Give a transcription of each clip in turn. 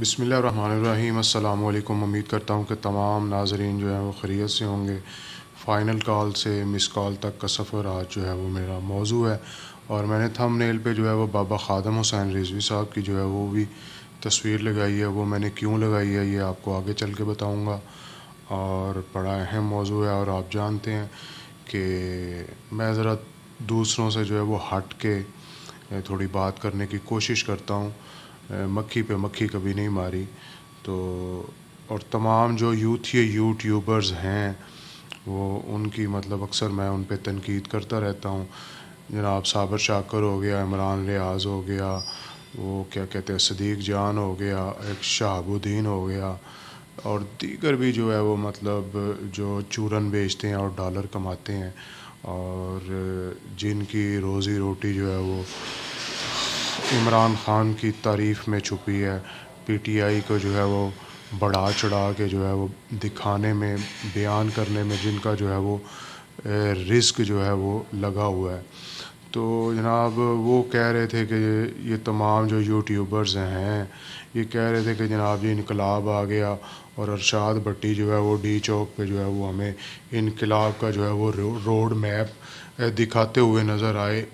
بسم اللہ الرحمن الرحیم۔ السلام علیکم۔ امید کرتا ہوں کہ تمام ناظرین جو ہیں وہ خیریت سے ہوں گے۔ فائنل کال سے مس کال تک کا سفر آج جو ہے وہ میرا موضوع ہے، اور میں نے تھم نیل پہ جو ہے وہ بابا خادم حسین رضوی صاحب کی جو ہے وہ بھی تصویر لگائی ہے۔ وہ میں نے کیوں لگائی ہے یہ آپ کو آگے چل کے بتاؤں گا، اور بڑا اہم موضوع ہے۔ اور آپ جانتے ہیں کہ میں ذرا دوسروں سے جو ہے وہ ہٹ کے تھوڑی بات کرنے کی کوشش کرتا ہوں، مکھی پہ مکھی کبھی نہیں ماری۔ تو اور تمام جو یوٹیوبرز ہیں وہ ان کی مطلب اکثر میں ان پہ تنقید کرتا رہتا ہوں۔ جناب صابر شاکر ہو گیا، عمران ریاض ہو گیا، وہ کیا کہتے ہیں صدیق جان ہو گیا، ایک شہاب الدین ہو گیا، اور دیگر بھی جو ہے وہ مطلب جو چورن بیچتے ہیں اور ڈالر کماتے ہیں، اور جن کی روزی روٹی جو ہے وہ عمران خان کی تعریف میں چھپی ہے، پی ٹی آئی کو جو ہے وہ بڑھا چڑھا کے جو ہے وہ دکھانے میں، بیان کرنے میں جن کا جو ہے وہ رزق جو ہے وہ لگا ہوا ہے۔ تو جناب وہ کہہ رہے تھے کہ یہ تمام جو یوٹیوبرز ہیں یہ کہہ رہے تھے کہ جناب یہ انقلاب آ گیا، اور ارشاد بھٹی جو ہے وہ ڈی چوک پہ جو ہے وہ ہمیں انقلاب کا جو ہے وہ روڈ میپ دکھاتے ہوئے نظر آئے۔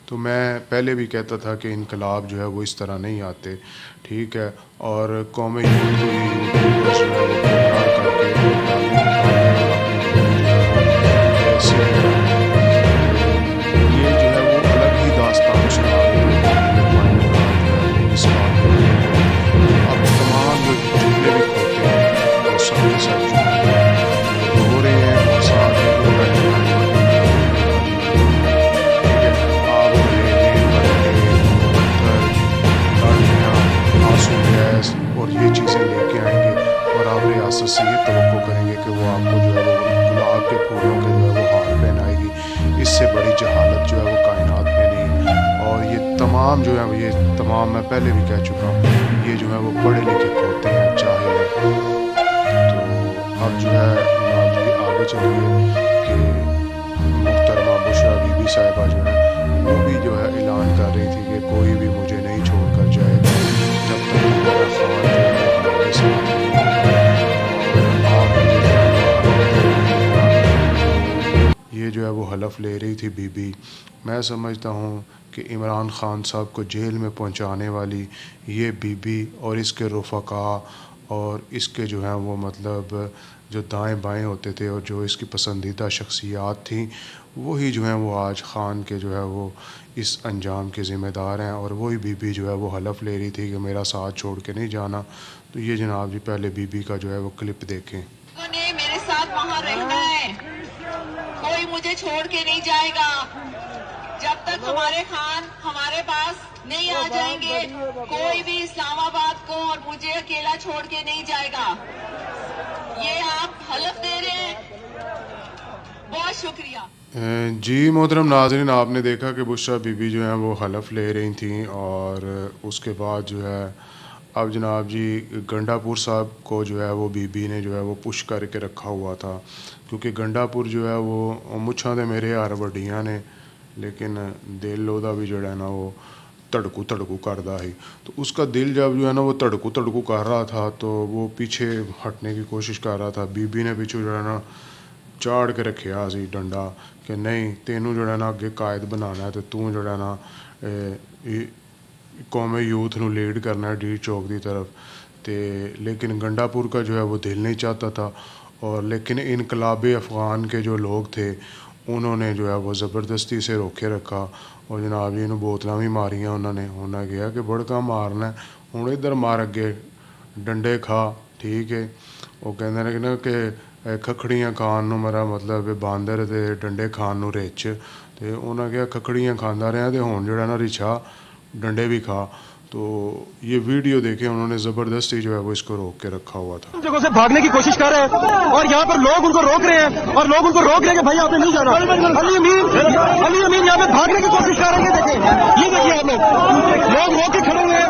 تو میں پہلے بھی کہتا تھا کہ انقلاب جو ہے وہ اس طرح نہیں آتے، ٹھیک ہے، اور قوم ہند کو یہ یوٹیوبرز جو ہے وہ گمراہ کر کے یہ جو ہے وہ الگ ہی داستان سنا رہے ہیں۔ اس بات اب تمام جو جتنے بھی کھوتے ہیں وہ سب کے سب جو ہو رہے ہیں اور ساتھ اور یہ چیزیں لے کے آئیں گے، اور آپ ریاست سے یہ توقع کریں گے کہ وہ آپ کو جو ہے وہ گلاب کے پھولوں کے جو ہے وہ ہار پہنائے گی۔ اس سے بڑی جہالت جو ہے وہ کائنات میں نہیں۔ اور یہ تمام جو ہے یہ تمام میں پہلے بھی کہہ چکا ہوں، یہ جو ہے وہ پڑھے لکھے ہوتے ہیں چاہے ہے۔ تو اب جو ہے جناب جی آگے چلیے کہ محترمہ بشرا بی بی صاحبہ جو ہے وہ بھی جو ہے اعلان کر رہی تھی کہ کوئی بھی مجھے نہیں چھوڑ کر جائے گا جب تک میرا خان جو ہے وہ ہمارے ساتھ نہیں ہے۔ اور یہ جو ہے وہ حلف لے رہی تھی بی بی۔ میں سمجھتا ہوں کہ عمران خان صاحب کو جیل میں پہنچانے والی یہ بی بی اور اس کے رفقا اور اس کے جو ہیں وہ مطلب جو دائیں بائیں ہوتے تھے اور جو اس کی پسندیدہ شخصیات تھیں، وہی جو ہیں وہ آج خان کے جو ہے وہ اس انجام کے ذمہ دار ہیں۔ اور وہی بی بی جو ہے وہ حلف لے رہی تھی کہ میرا ساتھ چھوڑ کے نہیں جانا۔ تو یہ جناب جی پہلے بی بی کا جو ہے وہ کلپ دیکھیں۔ میرے ساتھ وہاں رہنا ہے، کوئی مجھے چھوڑ کے نہیں جائے گا جب تک ہمارے خان ہمارے پاس نہیں آ جائیں گے۔ کوئی بھی اسلام آباد کو اور مجھے اکیلا چھوڑ کے نہیں جائے گا۔ یہ آپ حلف دے رہے ہیں، بہت شکریہ۔ جی محترم ناظرین، آپ نے دیکھا کہ بشرا بی بی جو ہیں وہ حلف لے رہی تھیں، اور اس کے بعد جو ہے اب جناب جی گنڈا پور صاحب کو جو ہے وہ بی بی نے جو ہے وہ پش کر کے رکھا ہوا تھا، کیونکہ گنڈا پور جو ہے وہ مچھاں دے میرے یار وڈیاں نے، لیکن دل دا بھی جو ہے نا وہ تڑکو تڑکو کردا ہی۔ تو اس کا دل جب جو ہے نا وہ تڑکو تڑکو کر رہا تھا تو وہ پیچھے ہٹنے کی کوشش کر رہا تھا۔ بی بی نے پیچھے جو ہے نا چاڑ کے رکھیا سی ڈنڈا کہ نہیں تینوں جو ہے نا اگے قائد بنانا ہے، تو جو ہے نا قوم یوتھ نو لیڈ کرنا ہے ڈی چوک دی طرف۔ لیکن گنڈا پور کا جو ہے وہ دل نہیں چاہتا تھا، اور لیکن انقلاب افغان کے جو لوگ تھے انہوں نے جو ہے وہ زبردستی سے روکے رکھا، اور جناب جی بوتلاں بھی ماریاں انہوں نے کہا کہ بڑکا مارنا ہے ہوں ادھر مار اگے ڈنڈے کھا، ٹھیک ہے۔ وہ کہتے ہیں کہ کھکھڑیاں کھان نو میرا مطلب باندر تے ڈنڈے کھان نو رچ، تے انہاں کہا کھکھڑیاں کھاندا رہا تے ہن جڑا نا رچھا ڈنڈے بھی کھا۔ تو یہ ویڈیو دیکھیں، انہوں نے زبردستی جو ہے وہ اس کو روک کے رکھا ہوا تھا۔ جگہوں سے بھاگنے کی کوشش کر رہے ہیں، اور یہاں پر لوگ ان کو روک رہے ہیں، اور لوگ ان کو روک رہے ہیں کہ بھائی آپ نے نہیں جانا۔ علی امین یہاں پہ بھاگنے کی کوشش کر رہے ہیں، دیکھیں یہ دیکھیے آپ لوگ روک کے کھڑے ہوئے ہیں،